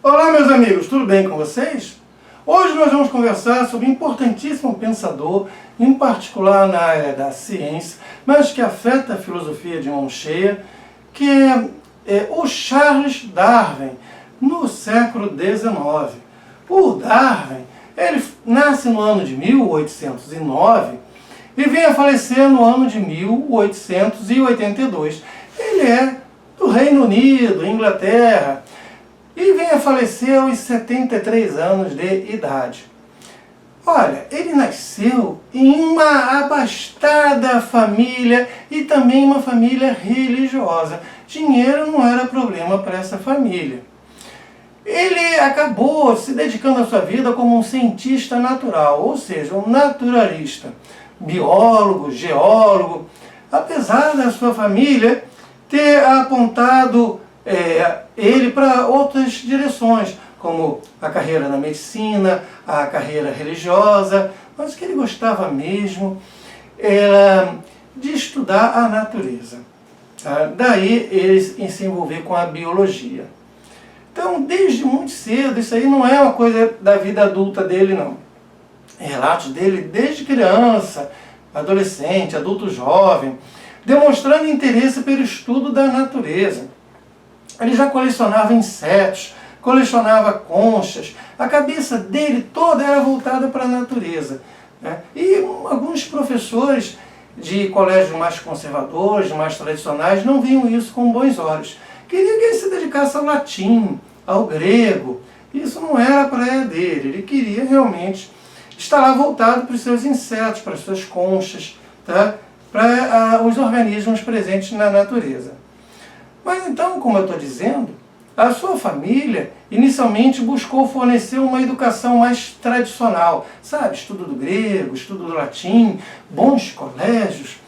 Olá, meus amigos, tudo bem com vocês? Hoje nós vamos conversar sobre um importantíssimo pensador, em particular na área da ciência, mas que afeta a filosofia de mão cheia, que é o Charles Darwin, no século XIX. O Darwin, ele nasce no ano de 1809 e vem a falecer no ano de 1882. Ele é do Reino Unido, Inglaterra, e vem a falecer aos 73 anos de idade. Olha, ele nasceu em uma abastada família e também uma família religiosa. Dinheiro não era problema para essa família. Ele acabou se dedicando à sua vida como um cientista natural, ou seja, um naturalista, biólogo, geólogo, apesar da sua família ter apontado ele para outras direções, como a carreira na medicina, a carreira religiosa, mas o que ele gostava mesmo era de estudar a natureza. Daí ele se envolver com a biologia. Então, desde muito cedo, isso aí não é uma coisa da vida adulta dele, não. Relatos dele desde criança, adolescente, adulto jovem, demonstrando interesse pelo estudo da natureza. Ele já colecionava insetos, colecionava conchas, a cabeça dele toda era voltada para a natureza. E alguns professores de colégios mais conservadores, mais tradicionais, não viam isso com bons olhos. Queriam que ele se dedicasse ao latim, ao grego. Isso não era a praia dele. Ele queria realmente estar lá voltado para os seus insetos, para as suas conchas, para os organismos presentes na natureza. Mas então, como eu estou dizendo, a sua família inicialmente buscou fornecer uma educação mais tradicional, sabe? Estudo do grego, estudo do latim, bons colégios,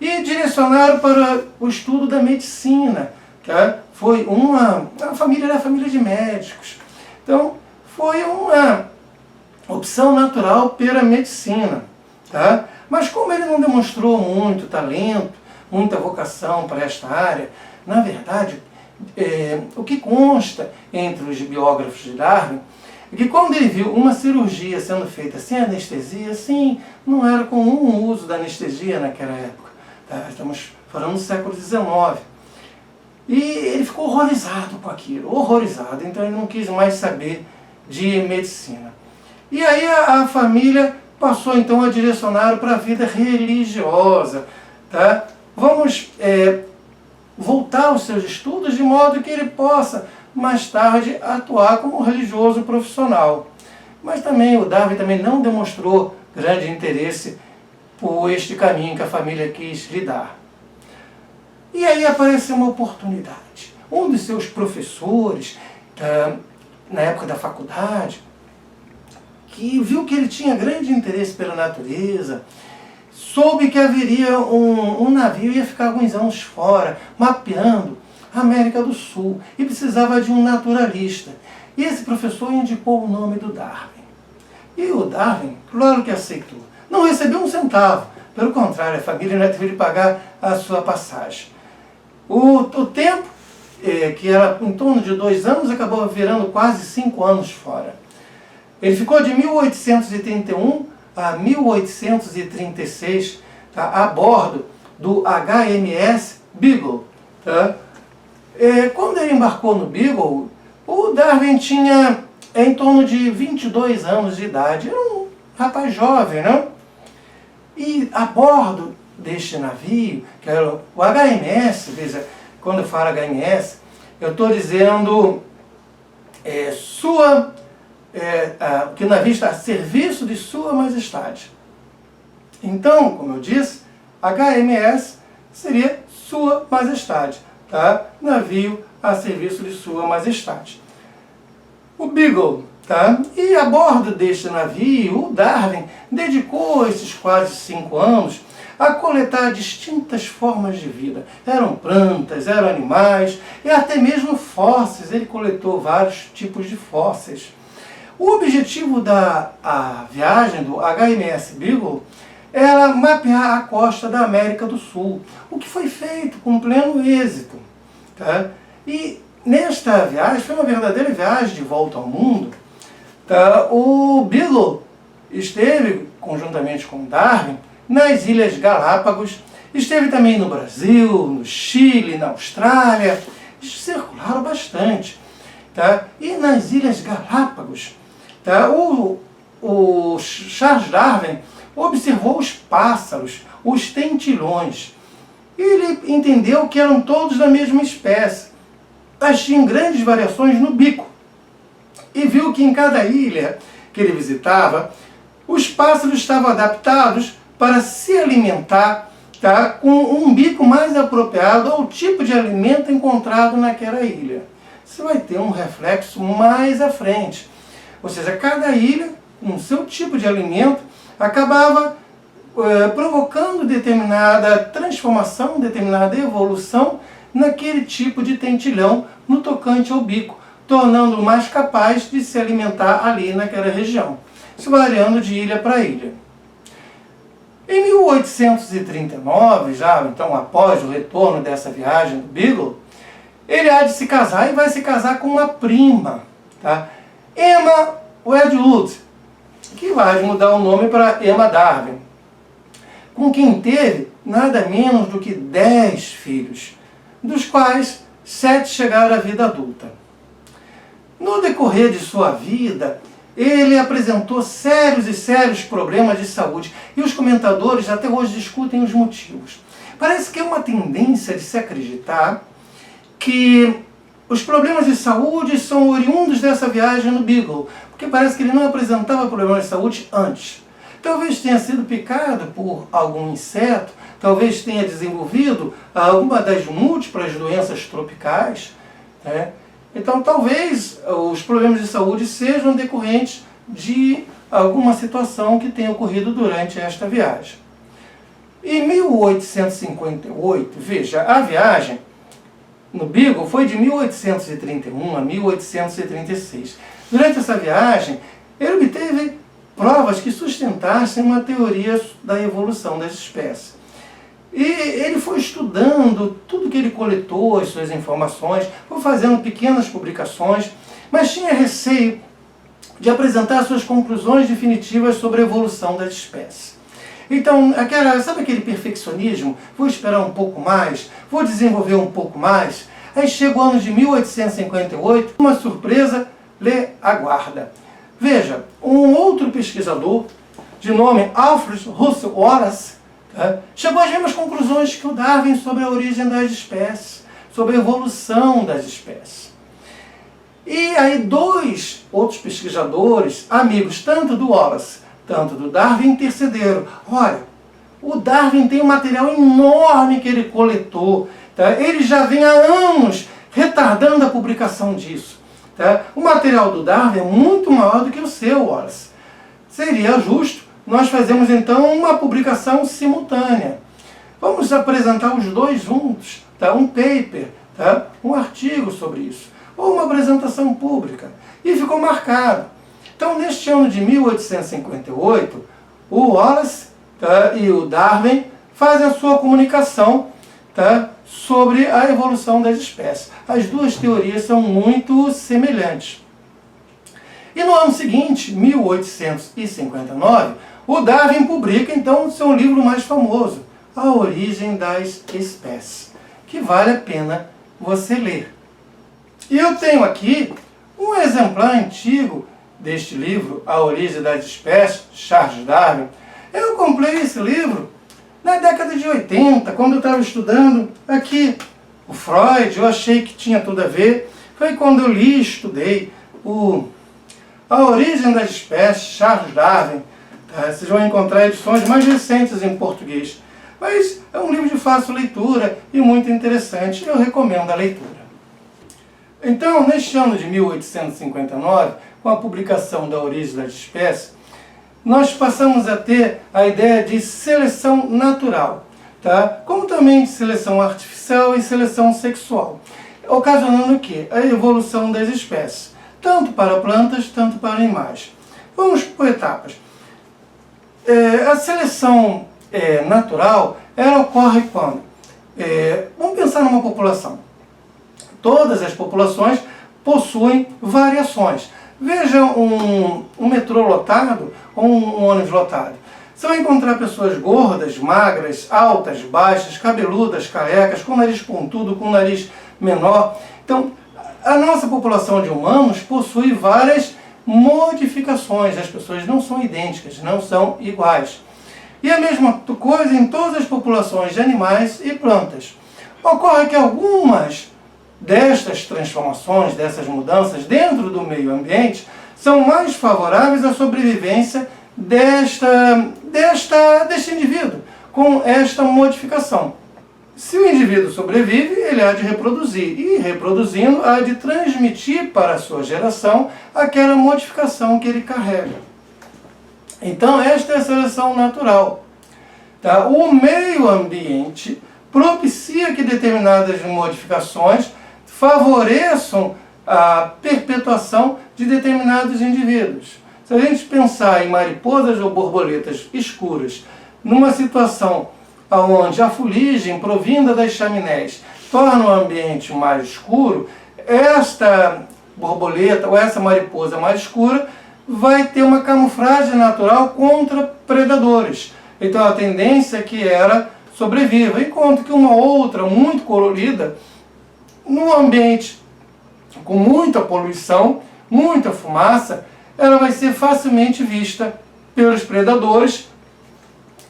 e direcionaram para o estudo da medicina. Foi a família era a família de médicos. Então, foi uma opção natural pela medicina. Mas como ele não demonstrou muito talento, muita vocação para esta área, na verdade, o que consta entre os biógrafos de Darwin é que quando ele viu uma cirurgia sendo feita sem anestesia, sim, não era comum o uso da anestesia naquela época. Estamos falando do século XIX. E ele ficou horrorizado com aquilo, horrorizado, então ele não quis mais saber de medicina. E aí a família passou então a direcionar para a vida religiosa. Vamos voltar aos seus estudos de modo que ele possa, mais tarde, atuar como religioso profissional. Mas também o Darwin também não demonstrou grande interesse por este caminho que a família quis lhe dar. E aí apareceu uma oportunidade. Um dos seus professores, na época da faculdade, que viu que ele tinha grande interesse pela natureza, soube que haveria um navio que ia ficar alguns anos fora, mapeando a América do Sul, e precisava de um naturalista. E esse professor indicou o nome do Darwin. E o Darwin, claro que aceitou. Não recebeu um centavo, pelo contrário, a família ainda teve de pagar a sua passagem. O tempo, que era em torno de 2 anos, acabou virando quase 5 anos fora. Ele ficou de 1831 a 1836 a bordo do HMS Beagle. Quando ele embarcou no Beagle, o Darwin tinha em torno de 22 anos de idade. Era um rapaz jovem, não? E a bordo deste navio, que era o HMS, veja, quando eu falo HMS, eu estou dizendo que o navio está a serviço de Sua Majestade. Então, como eu disse, HMS seria Sua Majestade, navio a serviço de Sua Majestade. O Beagle, e a bordo deste navio, o Darwin dedicou esses quase 5 anos a coletar distintas formas de vida. Eram plantas, eram animais e até mesmo fósseis. Ele coletou vários tipos de fósseis. O objetivo da viagem do HMS Beagle era mapear a costa da América do Sul, o que foi feito com pleno êxito. E nesta viagem, foi uma verdadeira viagem de volta ao mundo, tá? O Beagle esteve, conjuntamente com Darwin, nas Ilhas Galápagos, esteve também no Brasil, no Chile, na Austrália, circularam bastante. Tá? E nas Ilhas Galápagos, tá? O Charles Darwin observou os pássaros, os tentilhões. Ele entendeu que eram todos da mesma espécie, mas tinham grandes variações no bico. E viu que em cada ilha que ele visitava, os pássaros estavam adaptados para se alimentar, tá? Com um bico mais apropriado ao tipo de alimento encontrado naquela ilha. Você vai ter um reflexo mais à frente. Ou seja, cada ilha, com seu tipo de alimento, acabava provocando determinada transformação, determinada evolução naquele tipo de tentilhão no tocante ao bico, tornando-o mais capaz de se alimentar ali naquela região. Isso variando de ilha para ilha. Em 1839, já então após o retorno dessa viagem do Beagle, ele há de se casar e vai se casar com uma prima, tá? Emma Wedgwood, que vai mudar o nome para Emma Darwin, com quem teve nada menos do que 10 filhos, dos quais 7 chegaram à vida adulta. No decorrer de sua vida, ele apresentou sérios problemas de saúde, e os comentadores até hoje discutem os motivos. Parece que é uma tendência de se acreditar que os problemas de saúde são oriundos dessa viagem no Beagle, porque parece que ele não apresentava problemas de saúde antes. Talvez tenha sido picado por algum inseto, talvez tenha desenvolvido alguma das múltiplas doenças tropicais, né? Então talvez os problemas de saúde sejam decorrentes de alguma situação que tenha ocorrido durante esta viagem. Em 1858, veja, a viagem no Beagle foi de 1831 a 1836. Durante essa viagem, ele obteve provas que sustentassem uma teoria da evolução das espécies. E ele foi estudando tudo que ele coletou, as suas informações, foi fazendo pequenas publicações, mas tinha receio de apresentar suas conclusões definitivas sobre a evolução das espécies. Então, sabe aquele perfeccionismo? Vou esperar um pouco mais, vou desenvolver um pouco mais. Aí chega o ano de 1858, uma surpresa lhe aguarda. Veja, um outro pesquisador, de nome Alfred Russel Wallace, chegou às mesmas conclusões que o Darwin sobre a origem das espécies, sobre a evolução das espécies. E aí 2 outros pesquisadores, amigos tanto do Wallace, tanto do Darwin, intercederam. Olha, o Darwin tem um material enorme que ele coletou, tá? Ele já vem há anos retardando a publicação disso. Tá? O material do Darwin é muito maior do que o seu, Wallace. Seria justo nós fazermos então uma publicação simultânea. Vamos apresentar os dois juntos, tá? Um paper, tá? Um artigo sobre isso, ou uma apresentação pública. E ficou marcado. Então, neste ano de 1858, o Wallace, tá? E o Darwin fazem a sua comunicação, tá? Sobre a evolução das espécies. As duas teorias são muito semelhantes. E no ano seguinte, 1859, o Darwin publica então o seu livro mais famoso, A Origem das Espécies, que vale a pena você ler. E eu tenho aqui um exemplar antigo deste livro, A Origem das Espécies, de Charles Darwin. Eu comprei esse livro na década de 80, quando eu estava estudando aqui o Freud, eu achei que tinha tudo a ver. Foi quando eu li e estudei A Origem das Espécies, Charles Darwin. Tá? Vocês vão encontrar edições mais recentes em português. Mas é um livro de fácil leitura e muito interessante. Eu recomendo a leitura. Então, neste ano de 1859, com a publicação da Origem das Espécies, nós passamos a ter a ideia de seleção natural, tá? Como também de seleção artificial e seleção sexual, ocasionando o quê? A evolução das espécies, tanto para plantas, tanto para animais. Vamos por etapas. A seleção natural, ela ocorre quando? Vamos pensar numa população. todas as populações possuem variações. Veja um metrô lotado ou um ônibus lotado. Você vai encontrar pessoas gordas, magras, altas, baixas, cabeludas, carecas, com nariz pontudo, com nariz menor. Então, a nossa população de humanos possui várias modificações. As pessoas não são idênticas, não são iguais. E a mesma coisa em todas as populações de animais e plantas. Ocorre que algumas destas transformações, dessas mudanças dentro do meio ambiente, são mais favoráveis à sobrevivência deste indivíduo, com esta modificação. Se o indivíduo sobrevive, ele há de reproduzir, e reproduzindo, há de transmitir para a sua geração aquela modificação que ele carrega. Então, esta é a seleção natural. Tá? O meio ambiente propicia que determinadas modificações favoreçam a perpetuação de determinados indivíduos. Se a gente pensar em mariposas ou borboletas escuras, numa situação onde a fuligem provinda das chaminés torna o ambiente mais escuro, esta borboleta ou essa mariposa mais escura vai ter uma camuflagem natural contra predadores. Então a tendência é que ela sobreviva, enquanto que uma outra muito colorida, num ambiente com muita poluição, muita fumaça, ela vai ser facilmente vista pelos predadores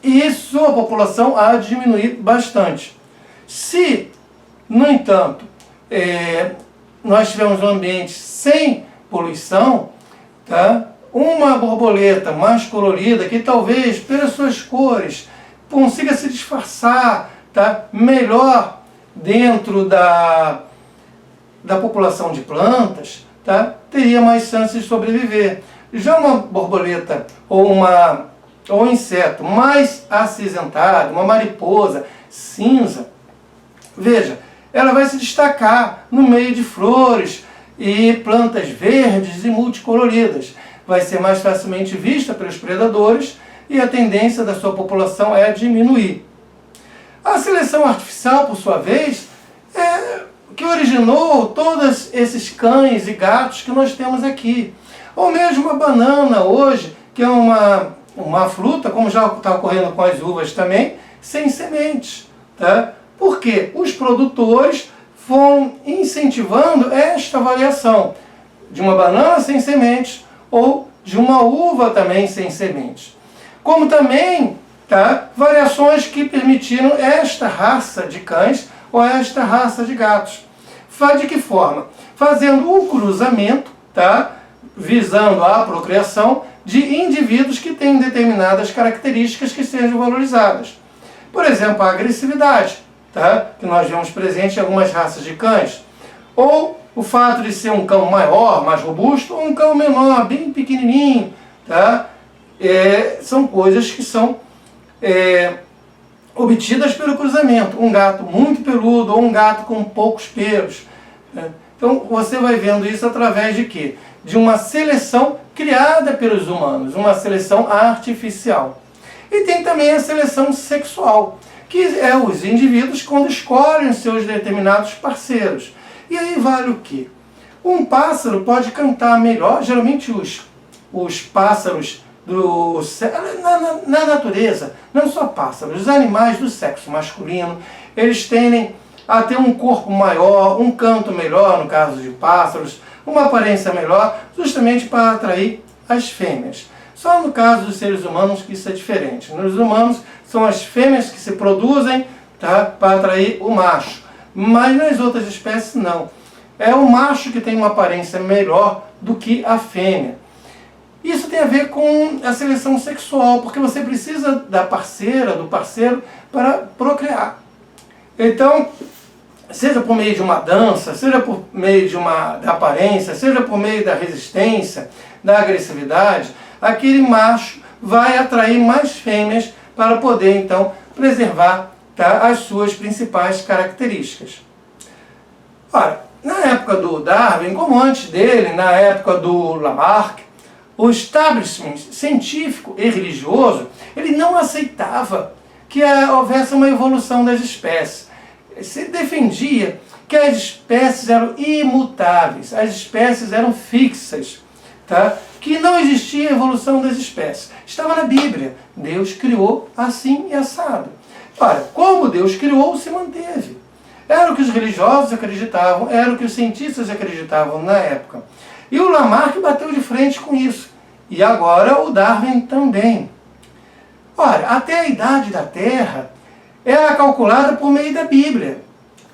e sua população há de diminuir bastante. Se, no entanto, nós tivermos um ambiente sem poluição, tá? Uma borboleta mais colorida, que talvez pelas suas cores consiga se disfarçar, tá? Melhor dentro da população de plantas, tá? Teria mais chances de sobreviver. Já uma borboleta ou um inseto mais acinzentado, uma mariposa cinza, veja, ela vai se destacar no meio de flores e plantas verdes e multicoloridas. Vai ser mais facilmente vista pelos predadores e a tendência da sua população é diminuir. A seleção artificial, por sua vez, é que originou todos esses cães e gatos que nós temos aqui. Ou mesmo a banana hoje, que é uma fruta, como já está ocorrendo com as uvas também, sem sementes. Tá? Porque os produtores vão incentivando esta variação de uma banana sem sementes ou de uma uva também sem sementes. Como também variações que permitiram esta raça de cães ou esta raça de gatos. De que forma? Fazendo o cruzamento, visando a procriação de indivíduos que têm determinadas características que sejam valorizadas. Por exemplo, a agressividade, que nós vemos presente em algumas raças de cães. Ou o fato de ser um cão maior, mais robusto, ou um cão menor, bem pequenininho. São coisas que são obtidas pelo cruzamento. Um gato muito peludo ou um gato com poucos pelos. Então você vai vendo isso através de quê? De uma seleção criada pelos humanos, uma seleção artificial. E tem também a seleção sexual, que é os indivíduos quando escolhem seus determinados parceiros. E aí vale o quê? Um pássaro pode cantar melhor, geralmente os pássaros na natureza, não só pássaros, os animais do sexo masculino, eles tendem a ter um corpo maior, um canto melhor, no caso de pássaros, uma aparência melhor, justamente para atrair as fêmeas. Só no caso dos seres humanos que isso é diferente. Nos humanos são as fêmeas que se produzem para atrair o macho, mas nas outras espécies não. É o macho que tem uma aparência melhor do que a fêmea. Isso tem a ver com a seleção sexual, porque você precisa da parceira, do parceiro, para procriar. Então, seja por meio de uma dança, seja por meio da aparência, seja por meio da resistência, da agressividade, aquele macho vai atrair mais fêmeas para poder, então, preservar as suas principais características. Ora, na época do Darwin, como antes dele, na época do Lamarck, o establishment científico e religioso, ele não aceitava que houvesse uma evolução das espécies. Se defendia que as espécies eram imutáveis, as espécies eram fixas, tá? Que não existia evolução das espécies. Estava na Bíblia. Deus criou assim e assado. Ora, como Deus criou, se manteve. Era o que os religiosos acreditavam, era o que os cientistas acreditavam na época. E o Lamarck bateu de frente com isso. E agora o Darwin também. Ora, até a idade da Terra era calculada por meio da Bíblia.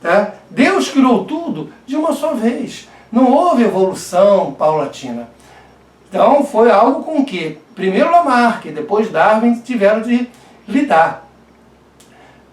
Tá? Deus criou tudo de uma só vez. Não houve evolução paulatina. Então foi algo com que primeiro Lamarck e depois Darwin tiveram de lidar.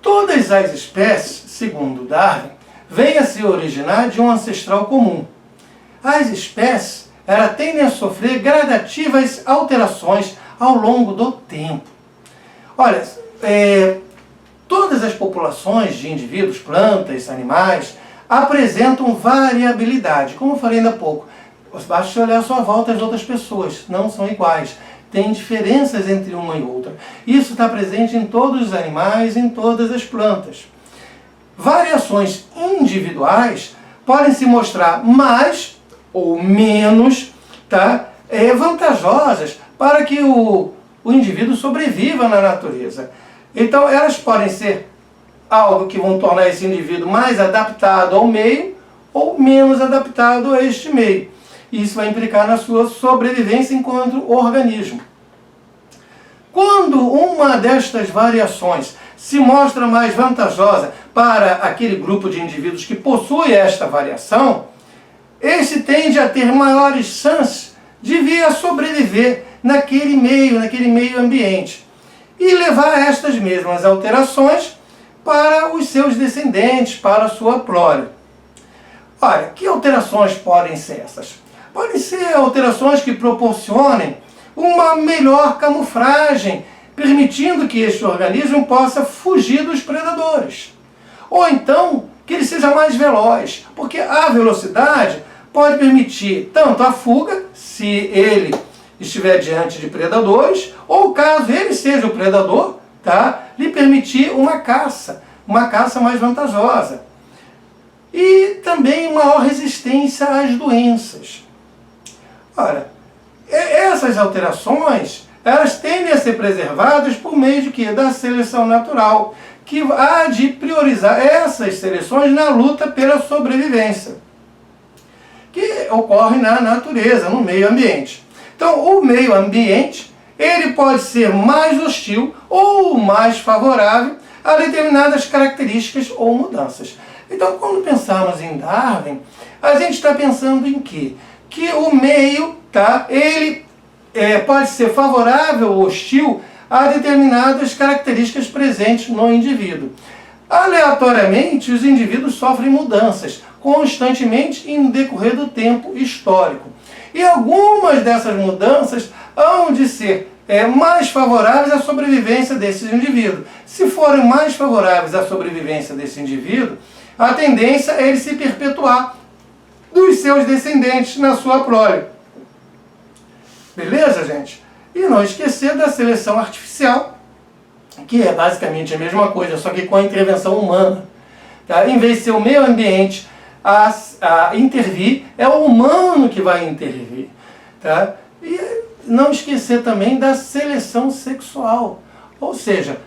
Todas as espécies, segundo Darwin, vêm a se originar de um ancestral comum. As espécies tendem a sofrer gradativas alterações ao longo do tempo. Olha, todas as populações de indivíduos, plantas, animais, apresentam variabilidade. Como eu falei ainda há pouco, basta olhar à sua volta as outras pessoas, não são iguais. Tem diferenças entre uma e outra. Isso está presente em todos os animais, em todas as plantas. Variações individuais podem se mostrar mais ou menos, tá, vantajosas para que o indivíduo sobreviva na natureza. Então elas podem ser algo que vão tornar esse indivíduo mais adaptado ao meio ou menos adaptado a este meio. Isso vai implicar na sua sobrevivência enquanto organismo. Quando uma destas variações se mostra mais vantajosa para aquele grupo de indivíduos que possui esta variação, esse tende a ter maiores chances de vir a sobreviver naquele meio ambiente e levar estas mesmas alterações para os seus descendentes, para a sua prole. Olha, que alterações podem ser essas? Podem ser alterações que proporcionem uma melhor camuflagem, permitindo que este organismo possa fugir dos predadores. Ou então, que ele seja mais veloz, porque a velocidade pode permitir tanto a fuga, se ele estiver diante de predadores, ou caso ele seja o predador, tá, lhe permitir uma caça mais vantajosa. E também maior resistência às doenças. Ora, essas alterações, elas tendem a ser preservadas por meio de quê? Da seleção natural, que há de priorizar essas seleções na luta pela sobrevivência, que ocorre na natureza, no meio ambiente. Então, o meio ambiente, ele pode ser mais hostil ou mais favorável a determinadas características ou mudanças. Então, quando pensamos em Darwin, a gente está pensando em quê? Que o meio, tá, ele pode ser favorável ou hostil a determinadas características presentes no indivíduo. Aleatoriamente, os indivíduos sofrem mudanças constantemente no decorrer do tempo histórico. E algumas dessas mudanças hão de ser mais favoráveis à sobrevivência desses indivíduos. Se forem mais favoráveis à sobrevivência desse indivíduo, a tendência é ele se perpetuar dos seus descendentes na sua prole. Beleza, gente? E não esquecer da seleção artificial, que é basicamente a mesma coisa, só que com a intervenção humana. Tá? Em vez de ser o meio ambiente a intervir, é o humano que vai intervir. Tá? E não esquecer também da seleção sexual. Ou seja,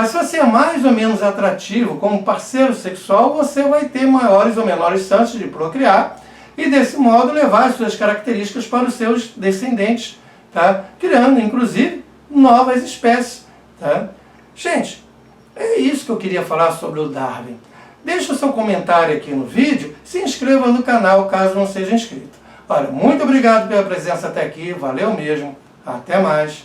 se você é mais ou menos atrativo como parceiro sexual, você vai ter maiores ou menores chances de procriar e desse modo levar as suas características para os seus descendentes, tá? Criando inclusive novas espécies. Tá? Gente, é isso que eu queria falar sobre o Darwin. Deixe o seu comentário aqui no vídeo, se inscreva no canal caso não seja inscrito. Olha, muito obrigado pela presença até aqui, valeu mesmo, até mais.